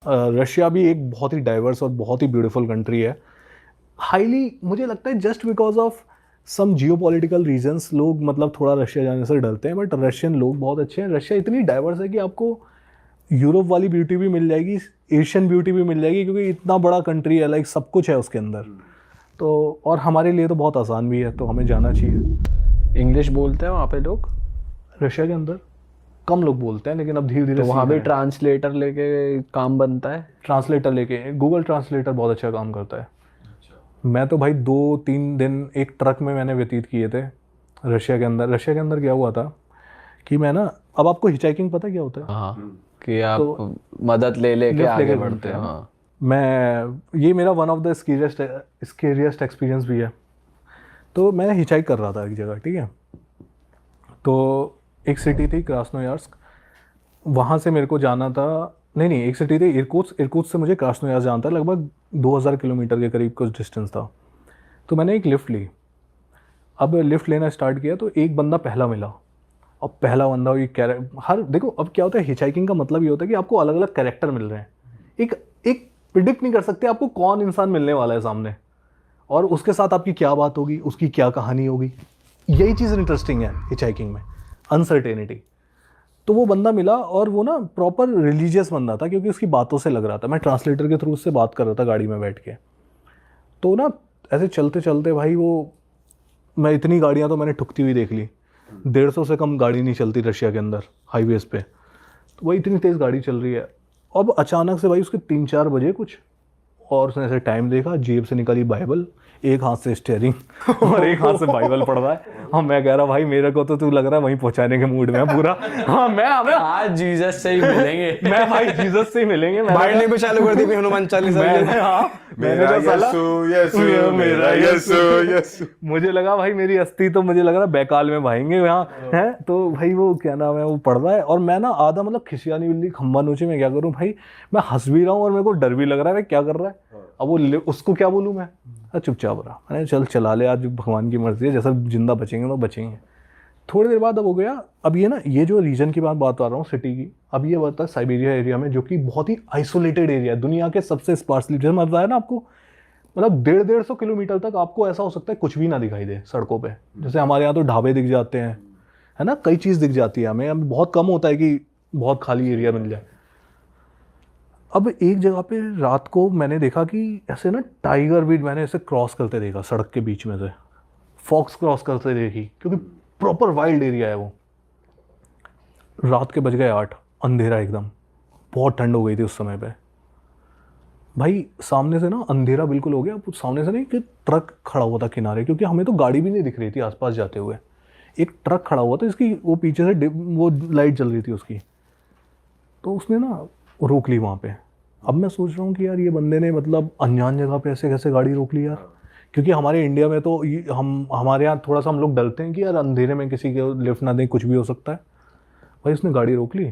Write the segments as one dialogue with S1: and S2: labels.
S1: Russia भी एक बहुत ही डाइवर्स और बहुत ही ब्यूटीफुल कंट्री है। हाईली मुझे लगता है just because of some geopolitical reasons लोग मतलब थोड़ा रशिया जाने से डरते हैं, बट रशियन लोग बहुत अच्छे हैं। रशिया इतनी डाइवर्स है कि आपको यूरोप वाली ब्यूटी भी मिल जाएगी, एशियन ब्यूटी भी मिल जाएगी, क्योंकि इतना बड़ा कंट्री है, लाइक सब कुछ है उसके अंदर। तो और हमारे लिए तो बहुत आसान भी है, तो हमें जाना चाहिए।
S2: इंग्लिश बोलते हैं वहाँ पे लोग?
S1: रशिया के अंदर कम लोग बोलते हैं, लेकिन अब धीरे धीरे
S2: तो वहाँ
S1: सीख
S2: भी
S1: रहे हैं।
S2: ट्रांसलेटर लेके काम बनता है?
S1: ट्रांसलेटर लेके, गूगल ट्रांसलेटर बहुत अच्छा काम करता है। मैं तो भाई 2-3 दिन एक ट्रक में मैंने व्यतीत किए थे रशिया के अंदर। रशिया के अंदर क्या हुआ था कि मैं ना, अब आपको हिचाइकिंग पता क्या होता है?
S2: हाँ, कि
S1: तो
S2: आप मदद ले लेके
S1: लिफ्ट
S2: आगे
S1: लेके
S2: बढ़ते
S1: घूमते
S2: हो।
S1: हैं ना।
S2: हाँ।
S1: ये मेरा one of the scariest experience भी है। तो मैं हिचाइक कर रहा था एक जगह, ठीक है। तो एक सिटी थी क्रास्नोयार्स्क, वहाँ से मेरे को जाना था। नहीं नहीं, एक सिटी थी इरकुत्स्क, इरकुत्स्क से मुझे क्रास्नोयार्स्क जाना था, लगभग 2000 किलोमीटर के करीब कुछ डिस्टेंस था। तो मैंने एक लिफ्ट ली। अब लिफ्ट लेना स्टार्ट किया तो एक बंदा पहला मिला। अब पहला बंदा ये हर देखो, अब क्या होता है हिचाइकिंग का मतलब ये होता है कि आपको अलग अलग कैरेक्टर मिल रहे हैं। एक एक प्रिडिक्ट नहीं कर सकते आपको कौन इंसान मिलने वाला है सामने, और उसके साथ आपकी क्या बात होगी, उसकी क्या कहानी होगी। यही चीज़ इंटरेस्टिंग है हिचाइकिंग में, अनसर्टेनिटी। तो वो बंदा मिला और वो ना प्रॉपर रिलीजियस बंदा था, क्योंकि उसकी बातों से लग रहा था। मैं ट्रांसलेटर के थ्रू उससे बात कर रहा था गाड़ी में बैठ के। तो ना ऐसे चलते चलते भाई वो, मैं इतनी गाड़ियाँ तो मैंने ठुकती हुई देख ली। 150 से कम गाड़ी नहीं चलती रशिया के अंदर हाईवेज पे। तो वही इतनी तेज़ गाड़ी चल रही है। अब अचानक से भाई उसके 3-4 बजे कुछ, और उसने ऐसे टाइम देखा, जेब से निकाली बाइबल, एक हाथ से स्टेयरिंग और एक हाथ से बाइबल पढ़ रहा है। हाँ, मैं कह रहा भाई मेरे को तो तू लग रहा है वहीं पहुंचाने के मूड में है पूरा। हाँ मैं हमें
S2: आज जीसस से ही मिलेंगे।
S1: मैं भाई जीसस से ही मिलेंगे। मैंने
S3: बाइट नहीं पे चालू कर दी भी हनुमान चालीसा
S1: मैंने हाँ मैंने
S3: मेरा
S1: कहा साला
S3: यीशु यीशु
S1: मेरा
S3: मेरा
S1: यीशु।
S3: यीशु यीशु।
S1: मुझे लगा भाई मेरी अस्थि तो मुझे लग रहा है बैकाल में भाएंगे यहाँ है। तो भाई वो क्या नाम है, वो पढ़ रहा है और मैं ना आधा मतलब खिसियानी बिल्ली खम्बा नोचे, मैं क्या करूँ भाई। मैं हंस भी रहा हूँ और मेरे को डर भी लग रहा है, मैं क्या कर रहा है। अब वो उसको क्या बोलूँ मैं। चुपचाप रहा, मैंने चल चला ले, आज भगवान की मर्जी है, जैसा जिंदा बचेंगे तो बचेंगे। थोड़ी देर बाद अब हो गया। अब ये ना, ये जो रीजन की बात आ रहा हूँ सिटी की, अब ये बात है साइबेरिया एरिया में, जो कि बहुत ही आइसोलेटेड एरिया है, दुनिया के सबसे स्पार्सली, जैसे मैं बताया ना आपको, मतलब 150-150 किलोमीटर तक आपको ऐसा हो सकता है कुछ भी ना दिखाई दे सड़कों पे। जैसे हमारे यहाँ तो ढाबे दिख जाते हैं, है ना, कई चीज़ दिख जाती है हमें। हमें बहुत कम होता है कि बहुत खाली एरिया मिल जाए। अब एक जगह पे रात को मैंने देखा कि ऐसे ना टाइगर भी मैंने ऐसे क्रॉस करते देखा सड़क के बीच में से, फॉक्स क्रॉस करते देखी, क्योंकि प्रॉपर वाइल्ड एरिया है वो। रात के बज गए 8, अंधेरा एकदम, बहुत ठंड हो गई थी उस समय पे। भाई सामने से ना अंधेरा बिल्कुल हो गया, अब सामने से नहीं कि ट्रक खड़ा हुआ था किनारे, क्योंकि हमें तो गाड़ी भी नहीं दिख रही थी आसपास जाते हुए। एक ट्रक खड़ा हुआ था, इसकी वो पीछे से वो लाइट जल रही थी उसकी। तो उसने ना रोक ली वहाँ पे। अब मैं सोच रहा हूँ कि यार ये बंदे ने मतलब अनजान जगह पे ऐसे कैसे गाड़ी रोक ली यार। क्योंकि हमारे इंडिया में तो हम हमारे यहाँ थोड़ा सा हम लोग डरते हैं कि यार अंधेरे में किसी के लिफ्ट ना दें, कुछ भी हो सकता है। भाई उसने गाड़ी रोक ली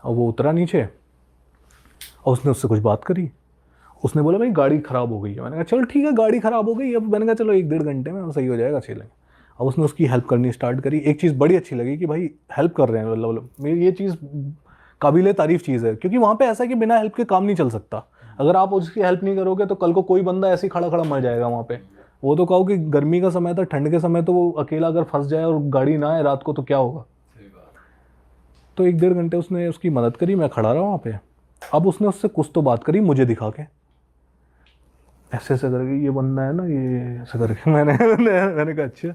S1: और वो उतरा नीचे और उसने उससे कुछ बात करी। उसने बोला भाई गाड़ी ख़राब हो गई है। मैंने कहा चलो ठीक है, गाड़ी ख़राब हो गई। अब मैंने कहा चलो 1-1.5 घंटे में सही हो जाएगा, चलेंगे। अब उसने उसकी हेल्प करनी स्टार्ट करी। एक चीज़ बड़ी अच्छी लगी कि भाई हेल्प कर रहे हैं, मतलब मेरी ये चीज़ काबिल तारीफ़ चीज़ है, क्योंकि वहाँ पे ऐसा है कि बिना हेल्प के काम नहीं चल सकता। अगर आप उसकी हेल्प नहीं करोगे तो कल को कोई बंदा ऐसे ही खड़ा खड़ा मर जाएगा वहाँ पे। वो तो कहो कि गर्मी का समय था, ठंड के समय तो वो अकेला अगर फंस जाए और गाड़ी ना आए रात को तो क्या होगा। तो 1-1.5 घंटे उसने उसकी मदद करी, मैं खड़ा रहा वहाँ पे। अब उसने उससे कुछ तो बात करी मुझे दिखा के, ऐसे ऐसे करके, ये बंदा है ना ये, ऐसे करके मैंने कहा अच्छा।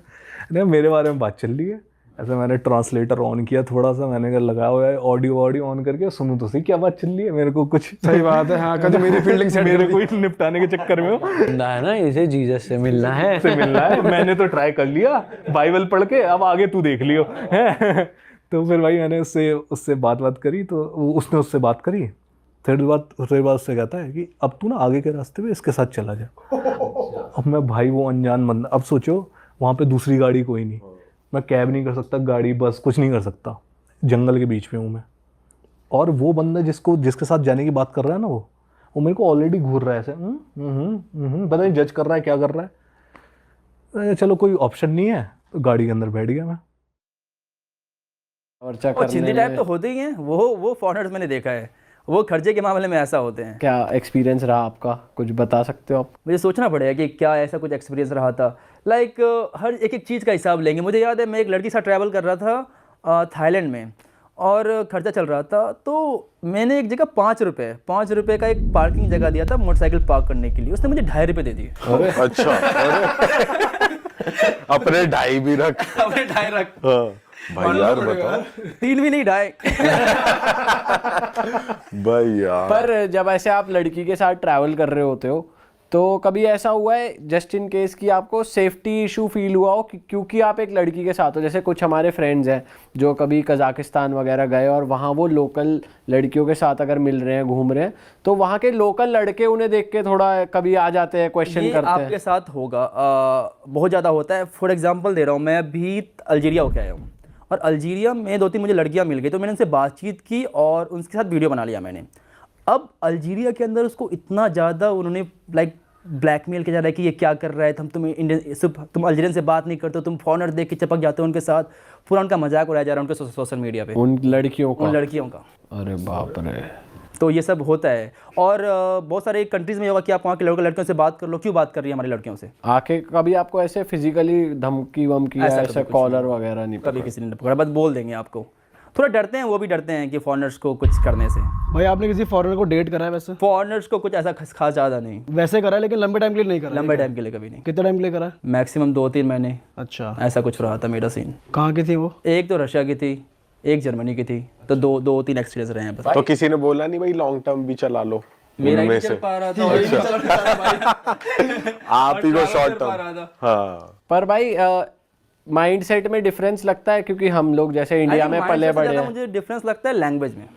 S1: नहीं, मेरे बारे में बात चल रही है। ऐसे मैंने ट्रांसलेटर ऑन किया थोड़ा सा, मैंने कहा लगाया हुआ है ऑडियो ऑन करके सुनूं तो सही क्या बात चल रही है, मेरे को कुछ
S3: सही बात है। हाँ, कभी मेरी फील्डिंग सेट
S1: मेरे को ही निपटाने के चक्कर में हो
S2: बंदा है ना, इसे जीसस से मिलना है।
S1: से मिलना है। मैंने तो ट्राई कर लिया बाइबल पढ़ के, अब आगे तू देख लियो हैं। तो फिर भाई मैंने उससे उससे बात करी, तो उसने उससे बात करी। फिर बात उससे कहता है कि अब तू ना आगे के रास्ते पे इसके साथ चला जा। अब मैं भाई वो अनजान बंदा, अब सोचो वहाँ पे दूसरी गाड़ी कोई नहीं, मैं कैब नहीं कर सकता, गाड़ी बस कुछ नहीं कर सकता, जंगल के बीच में हूँ मैं। और वो बंदा जिसके साथ जाने की बात कर रहा है ना, वो मेरे को ऑलरेडी घूर रहा है ऐसे, पता नहीं जज कर रहा है क्या कर रहा है। चलो कोई ऑप्शन नहीं है, तो गाड़ी के अंदर बैठ गया मैं।
S3: चर्चा
S4: वो
S3: करने
S4: चिंदी टाइप
S3: में।
S4: तो होते ही हैं, वो फॉरेनर्स मैंने देखा है। वो खर्चे के मामले में ऐसा होते हैं।
S2: क्या एक्सपीरियंस रहा आपका, कुछ बता सकते हो आप?
S4: मुझे सोचना पड़ेगा कि क्या ऐसा कुछ एक्सपीरियंस रहा था। लाइक हर एक एक चीज़ का हिसाब लेंगे। मुझे याद है मैं एक लड़की के साथ ट्रैवल कर रहा था थाईलैंड में, और खर्चा चल रहा था, तो मैंने एक जगह 5 रुपये का एक पार्किंग जगह दिया था मोटरसाइकिल पार्क करने के लिए। उसने मुझे 2.5 रुपये दे दिए।
S5: अच्छा, अपने 2.5 भी रख।
S4: अपने 2.5 रख।
S5: हाँ, भाई यार बताओ
S4: 3 भी नहीं, 2.5।
S5: भाई यार।
S2: पर जब ऐसे आप लड़की के साथ ट्रैवल कर रहे होते हो तो कभी ऐसा हुआ है जस्ट इन केस कि आपको सेफ्टी इशू फील हुआ हो क्योंकि आप एक लड़की के साथ हो? जैसे कुछ हमारे फ्रेंड्स हैं जो कभी कजाकिस्तान वगैरह गए और वहाँ वो लोकल लड़कियों के साथ अगर मिल रहे हैं, घूम रहे हैं, तो वहाँ के लोकल लड़के उन्हें देख के थोड़ा कभी आ जाते हैं, क्वेश्चन करते हैं।
S4: आपके साथ होगा, बहुत ज़्यादा होता है। फॉर एग्जांपल दे रहा हूँ, मैं अभी अल्जीरिया होके आया हूँ, और अल्जीरिया में 2-3 मुझे लड़कियाँ मिल गई, तो मैंने उनसे बातचीत की और उनके साथ वीडियो बना लिया मैंने। अब अल्जीरिया के अंदर उसको इतना ज़्यादा उन्होंने लाइक ब्लैकमेल किया जा रहा है कि ये क्या कर रहा है, तुम इंडियन, तुम अल्जीरियन से बात नहीं करते हो, तुम फॉरेनर देख के चिपक जाते हो उनके साथ। पूरा उनका मजाक उड़ाया जा रहा है उनके सोशल मीडिया पे,
S2: उन लड़कियों का।
S4: अरे
S2: बाप रे।
S4: तो ये सब होता है। और बहुत सारे कंट्रीज़ में होगा कि आप वहाँ के लड़कियों से बात कर लो, क्यों बात कर रही है हमारी लड़कियों से।
S2: आके कभी आपको ऐसे फिजिकली धमकी वमकी या ऐसे कॉलर वगैरह नहीं
S4: कभी किसी ने पकड़ा, बस बोल देंगे आपको। थोड़ा डरते हैं, वो भी डरते हैं कि फॉरेनर्स को कुछ करने से।
S3: भाई आपने किसी फॉरेनर को डेट करा है वैसे?
S4: फॉरेनर्स को कुछ ऐसा खास ज़्यादा नहीं,
S3: वैसे करा है लेकिन लंबे टाइम के लिए नहीं करा?
S4: लंबे टाइम के लिए कभी नहीं।
S3: कितने टाइम के लिए करा?
S4: मैक्सिमम 2-3 महीने,
S3: अच्छा,
S4: ऐसा कुछ रहा था मेरा सीन।
S3: कहाँ की थी वो?
S4: एक तो रशिया की थी, एक जर्मनी की थी, तो 2-3 एक्सपीरियंस रहे हैं बस।
S5: तो किसी ने बोला नहीं भाई लॉन्ग टर्म भी चला लो?
S4: मेरा ही
S5: उनमें
S4: नहीं चल
S5: से
S4: पा रहा था।
S5: आप ही को शॉर्ट टर्म। हाँ,
S2: पर भाई माइंडसेट में डिफरेंस लगता है क्योंकि हम लोग जैसे इंडिया में पले बड़े हैं।
S4: मुझे डिफरेंस लगता है लैंग्वेज में।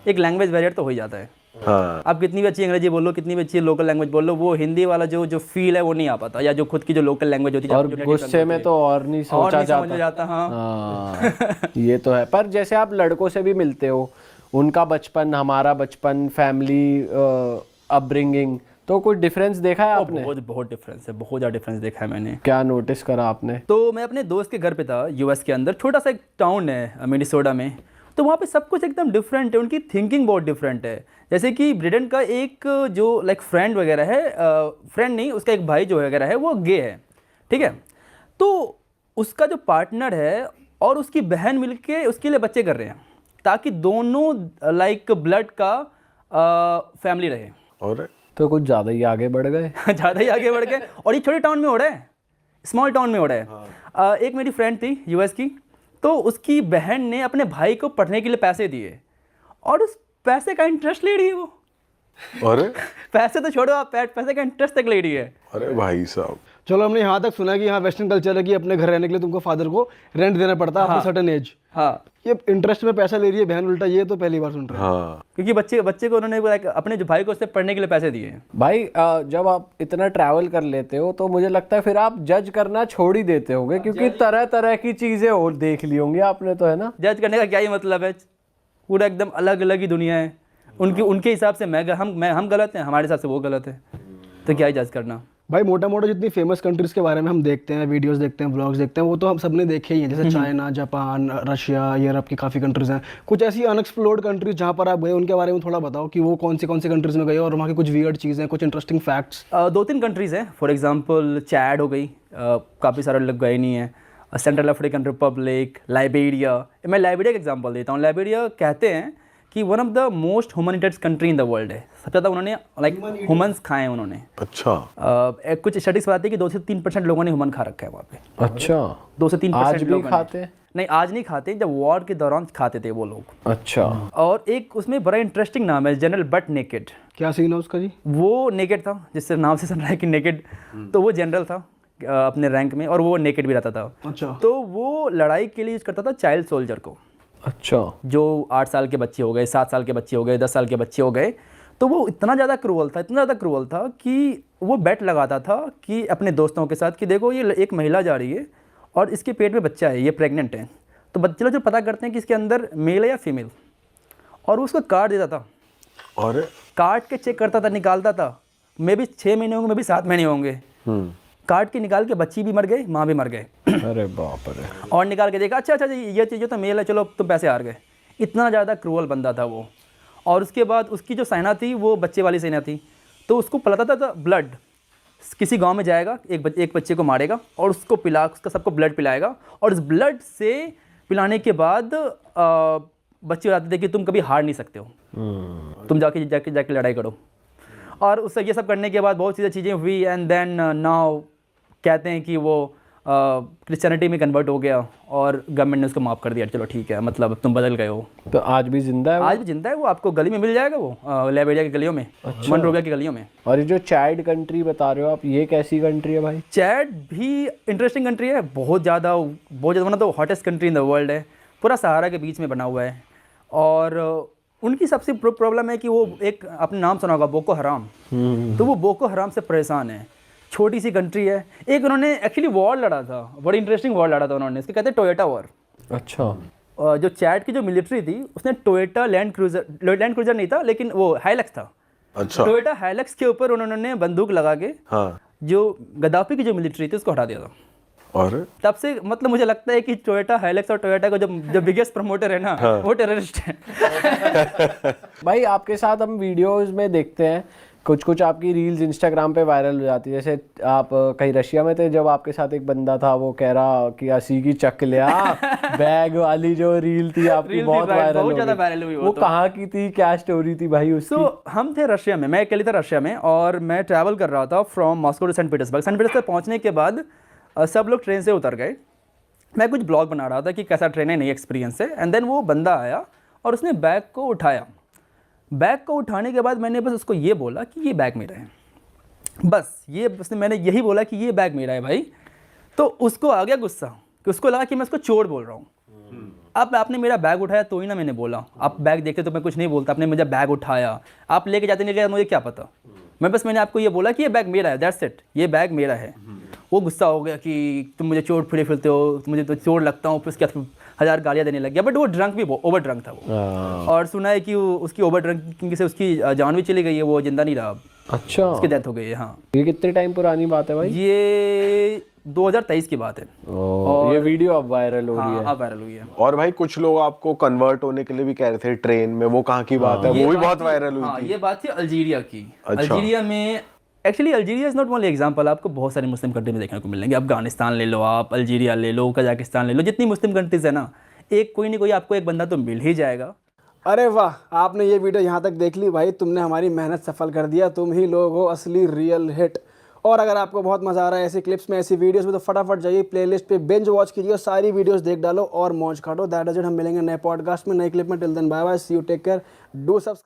S4: एक लैंग्वेज बैरियर तो हो ही जाता है।
S5: हाँ।
S4: आप कितनी भी अच्छी अंग्रेजी बोल लो, कितनी भी अच्छी लोकल लैंग्वेज बोल लो, वो हिंदी वाला जो फील है वो नहीं आ पाता, या जो खुद की जो लोकल लैंग्वेज होती है।
S2: और गुस्से में तो और नहीं सोचा
S4: जाता।
S2: हाँ, ये तो है। पर जैसे आप लड़कों से भी मिलते हो, उनका बचपन, हमारा बचपन, फैमिली अपब्रिंगिंग, तो कुछ डिफरेंस देखा है आपने?
S4: बहुत डिफरेंस है, बहुत ज़्यादा डिफरेंस देखा है मैंने।
S2: क्या नोटिस करा आपने?
S4: तो मैं अपने दोस्त के घर पे था, यूएस के अंदर, छोटा सा एक टाउन है मिनेसोटा में। तो वहाँ पे सब कुछ एकदम डिफरेंट है, उनकी थिंकिंग बहुत डिफरेंट है। जैसे कि ब्रिडन का एक जो लाइक फ्रेंड वगैरह है, फ्रेंड नहीं, उसका एक भाई जो वगैरह है वो गे है, ठीक है। तो उसका जो पार्टनर है और उसकी बहन मिलके उसके लिए बच्चे कर रहे हैं, ताकि दोनों लाइक ब्लड का फैमिली रहे।
S5: और
S2: तो कुछ ज़्यादा ही आगे बढ़ गए।
S4: ज़्यादा ही आगे बढ़ गए। और ये छोटे टाउन में हो रहा है, स्मॉल टाउन में हो रहा है। एक मेरी फ्रेंड थी यूएस की, तो उसकी बहन ने अपने भाई को पढ़ने के लिए पैसे दिए, और उस पैसे का इंटरेस्ट ले रही है वो।
S5: अरे
S4: पैसे तो छोड़ो आप, पैसे का इंटरेस्ट तक ले रही है।
S5: अरे भाई साहब,
S3: चलो हमने यहाँ तक सुना कि यहाँ वेस्टर्न कल्चर है कि अपने घर रहने के लिए तुमको फादर को रेंट देना पड़ता है आफ्टर सर्टेन एज।
S4: हाँ,
S3: ये इंटरेस्ट में पैसा ले रही है बहन उल्टा, ये तो पहली बार सुन रहे हैं।
S5: हाँ
S4: क्योंकि बच्चे को उन्होंने like अपने जो भाई को उससे पढ़ने के लिए पैसे दिए हैं।
S2: भाई जब आप इतना ट्रैवल कर लेते हो तो मुझे लगता है फिर आप जज करना छोड़ ही देते होगे, क्योंकि तरह तरह की चीज़ें और देख ली होंगी आपने, तो है ना?
S4: जज करने का क्या ही मतलब है, पूरा एकदम अलग अलग ही दुनिया है। उनके हिसाब से हम गलत हैं, हमारे हिसाब से वो गलत है, तो क्या ही जज करना।
S3: भाई मोटा मोटा जितनी फेमस कंट्रीज के बारे में हम देखते हैं, वीडियोस देखते हैं, व्लॉग्स देखते हैं, वो तो हम सबने देखे ही हैं, जैसे चाइना, जापान, रशिया, यूरोप की काफ़ी कंट्रीज हैं। कुछ ऐसी अनएक्सप्लोर्ड कंट्रीज जहाँ पर आप गए, उनके बारे में थोड़ा बताओ कि वो कौन सी कंट्रीज में गए और वहाँ की कुछ वियर्ड चीज़ें, कुछ इंटरेस्टिंग फैक्ट्स।
S4: 2-3 कंट्रीज़ हैं। फॉर एग्जांपल चैड हो गई, काफ़ी सारे लोग गए नहीं हैं। Central African republic, Liberia. मैं लाइबेरिया का एग्जांपल देता हूँ। लाइबेरिया कहते हैं कि one of the most humanitarian country in the world है। सबसे ज़्यादा उन्होंने लाइक ह्यूमंस खाए हैं उन्होंने।
S5: अच्छा।
S4: कुछ स्टडीज बताती है कि 2 से 3% लोगों ने ह्यूमन खा रखा है वहाँ पे।
S2: अच्छा,
S4: 2 से 3%
S2: आज भी खाते हैं?
S4: नहीं, आज नहीं खाते, जब वॉर के दौरान खाते थे वो लोग।
S2: अच्छा।
S4: और एक उसमें बड़ा इंटरेस्टिंग नाम है, जनरल बट नेकेड।
S3: क्या सीन है उसका जी?
S4: वो नेकेड था, जिससे नाम से समझ रहा है कि नेकेड। तो वो जनरल था अपने रैंक में, और वो नेकेड भी रहता था।
S3: अच्छा।
S4: तो वो लड़ाई के लिए यूज करता था चाइल्ड सोल्जर को।
S2: अच्छा।
S4: जो 8 साल के बच्चे हो गए, 7 साल के बच्चे हो गए, 10 साल के बच्चे हो गए, तो वो इतना ज़्यादा क्रूअल था कि वो बेट लगाता था कि अपने दोस्तों के साथ कि देखो ये एक महिला जा रही है और इसके पेट में बच्चा है, ये प्रेग्नेंट है, तो बच्चे लोग जो पता करते हैं कि इसके अंदर मेल है या फीमेल, और वो उसको काट देता था।
S5: और
S4: काट के चेक करता था, निकालता था। मे भी 6 महीने होंगे, मे भी 7 महीने होंगे। काट के निकाल के बच्ची भी मर गई, माँ भी मर गए।
S2: अरे बाप रे।
S4: और निकाल के देखा, अच्छा ये चीज़ तो मेल है, चलो तुम पैसे हार गए। इतना ज़्यादा क्रूअल बंदा था वो। और उसके बाद उसकी जो सेना थी वो बच्चे वाली सेना थी, तो उसको पिलाता था ब्लड। किसी गांव में जाएगा, एक बच्चे को मारेगा और उसको उसका सबको ब्लड पिलाएगा, और इस ब्लड से पिलाने के बाद बच्चे बताते थे कि तुम कभी हार नहीं सकते हो, तुम जाके लड़ाई करो। और उससे ये सब करने के बाद बहुत सी चीज़ें हुई, एंड देन नाउ कहते हैं कि वो क्रिश्चियनिटी में कन्वर्ट हो गया और गवर्नमेंट ने उसको माफ़ कर दिया, चलो ठीक है, मतलब तुम बदल गए हो।
S2: तो आज भी जिंदा है वो?
S4: आज भी जिंदा है वो, आपको गली में मिल जाएगा वो, लाइबेरिया की गलियों में, मनरोविया की गलियों में।
S2: और ये जो चैड कंट्री बता रहे हो आप, ये कैसी कंट्री है भाई?
S4: चैड भी इंटरेस्टिंग कंट्री है, बहुत ज़्यादा मतलब तो hottest country in the world है, पूरा सहारा के बीच में बना हुआ है। और उनकी सबसे प्रॉब्लम है कि वो एक, आपने नाम सुना होगा, बोको हराम। तो वो बोको हराम से परेशान है, छोटी सी कंट्री है। एक उन्होंने एक्चुअली वॉर लड़ा था, बड़ी इंटरेस्टिंग वॉर लड़ा था उन्होंने, इसको कहते हैं टोयोटा वॉर।
S2: अच्छा।
S4: जो चैड की जो मिलिट्री थी उसने टोयोटा लैंड क्रूजर नहीं था लेकिन वो हाइलक्स था,
S5: अच्छा,
S4: टोयोटा हाइलक्स के ऊपर उन्होंने बंदूक लगा के
S5: हाँ,
S4: जो गद्दाफी की जो मिलिट्री थी उसको हटा दिया था।
S5: और
S4: तब से मतलब मुझे लगता है कि टोयोटा हाइलक्स और टोयोटा का जो बिगेस्ट प्रमोटर है ना, वो टेररिस्ट है।
S2: भाई आपके साथ हम वीडियोस में देखते हैं, कुछ आपकी रील्स इंस्टाग्राम पे वायरल हो जाती है। जैसे आप कहीं रशिया में थे, जब आपके साथ एक बंदा था वो कह रहा कि असी की चक लिया बैग वाली जो रील थी आपकी,
S4: रील थी,
S2: बहुत वायरल
S4: बहुत ज़्यादा वायरल हुई
S2: वो
S4: तो।
S2: कहाँ की थी, क्या स्टोरी थी भाई उसकी?
S4: तो हम थे रशिया में, मैं अकेले था रशिया में, और मैं ट्रैवल कर रहा था from Moscow to Saint Petersburg पहुंचने के बाद सब लोग ट्रेन से उतर गए। मैं कुछ ब्लॉग बना रहा था कि कैसा ट्रेन है, नई एक्सपीरियंस है। एंड देन वो बंदा आया और उसने बैग को उठाया। बैग को उठाने के बाद मैंने बस उसको ये बोला कि ये बैग मेरा है, बस ये मैंने यही बोला कि ये बैग मेरा है भाई। तो उसको आ गया गुस्सा, कि उसको लगा कि मैं उसको चोर बोल रहा हूँ। अब आपने मेरा बैग उठाया तो ही ना मैंने बोला, आप बैग देखते तो मैं कुछ नहीं बोलता, आपने मुझे बैग उठाया, आप लेके जाते नहीं गए, मुझे क्या पता। मैंने आपको ये बोला कि ये बैग मेरा है, दैट्स इट, ये बैग मेरा है। वो गुस्सा हो गया कि तुम मुझे चोर फिरे फिरते हो, मुझे तो चोर लगता हूँ, फिर उसके 1000 गालियाँ देने लग गया। बट वो ड्रंक भी, ओवर ड्रंक था वो, और सुना है कि उसकी ओवर ड्रंकिंग से उसकी जान भी चली गई है, वो जिंदा नहीं रहा अब,
S2: अच्छा,
S4: उसकी डेथ हो गई है। हाँ,
S2: ये कितने टाइम पुरानी बात है भाई?
S4: ये 2023 की बात है।
S2: और ये वीडियो अब वायरल हो रही है।
S4: हाँ, वायरल हुई है।
S5: और भाई कुछ लोग आपको कन्वर्ट होने के लिए भी कह रहे थे ट्रेन में, वो कहाँ की बात है? वो भी बहुत वायरल हुई थी।
S4: ये बात थी अल्जीरिया की।
S5: अच्छा।
S4: अल्जीरिया में, actually Algeria is not only example, आपको बहुत सारे मुस्लिम कंट्री में देखने को मिलेंगे। अफगानिस्तान ले लो आप, अल्जीरिया ले लो, कजाकिस्तान ले लो, जितनी मुस्लिम कंट्रीज है ना, एक कोई नहीं कोई आपको एक बंदा तो मिल ही जाएगा।
S3: अरे वाह, आपने ये वीडियो यहाँ तक देख ली भाई, तुमने हमारी मेहनत सफल कर दिया, तुम ही लोग हो असली रियल हिट। और अगर आपको बहुत मजा आ रहा है ऐसी क्लिप्स में, ऐसी वीडियोस में, तो फटाफट जाइए प्लेलिस्ट पे बिंज वॉच कीजिए, सारी वीडियोस देख डालो और मौज काटो। That is it. हम मिलेंगे नए पॉडकास्ट में, नई क्लिप में। Till then bye bye, see you, take care, do subscribe.